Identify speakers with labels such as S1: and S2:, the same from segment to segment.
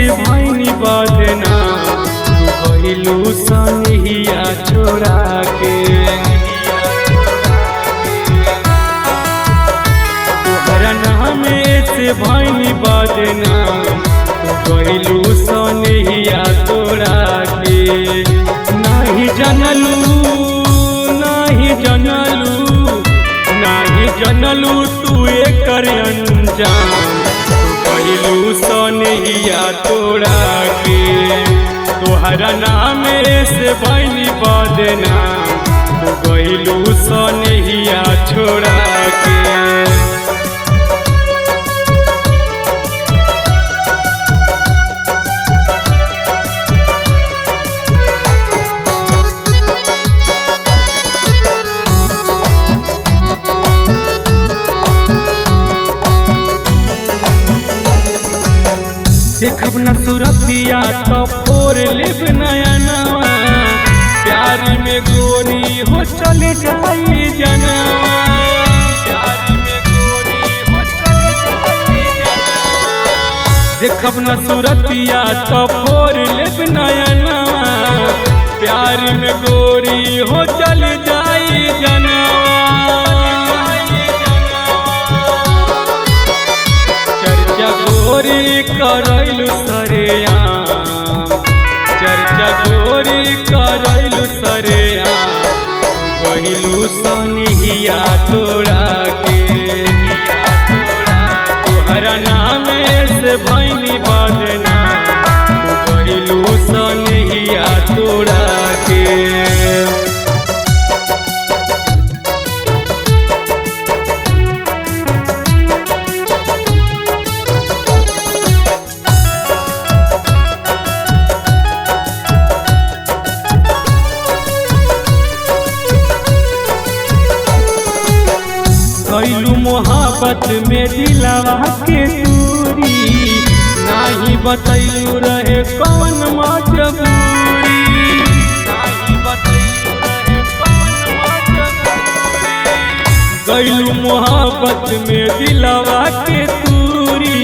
S1: से भइनी बदना तू गइलू सनहिया छोड़ा के। तोहरा नाम से भइनी बदना तू गइलू सनहिया छोड़ा के। नाही जनलू तू एकर अंजाम गइलू सनहिया तोड़ा के। तोहरा नाम से भइनी बदना तू गइलू सनहिया छोड़ा के। देखब न सूरतिया तो फोर लेब नया नवा प्यार में गोरी हो चले जाई जनवा। प्यार में गोरी हो चले जाई जनवा। देखब न सूरतिया तो फोर लेब नया नवा प्यार में गोरी हो चले जाई जनवा। गोरी करैलू सरेआम चर्चा गोरी करैलू सरेआम गइलू सनहिया तोड़ा के। तोहरा नाम से भइनी बदना गइलू सनहिया तोड़ा के। गइलू मोहब्बत में दिलवा के दूरी नाही बतैलू रहे कौन मजबूरी। नाही बतैलू रहे कौन मजबूरी। गइलू मोहब्बत में दिलवा के दूरी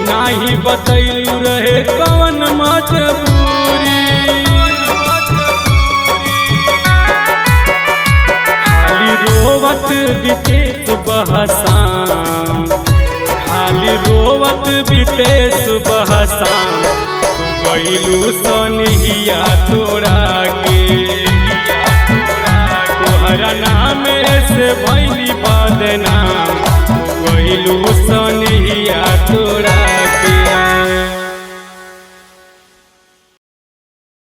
S1: नाही बतैलू रहे कौन मजबूरी। रोवत बीते सुबह शाम खाली रोवत बीते सुबह शाम तू गइलू सनहिया तोड़ा के।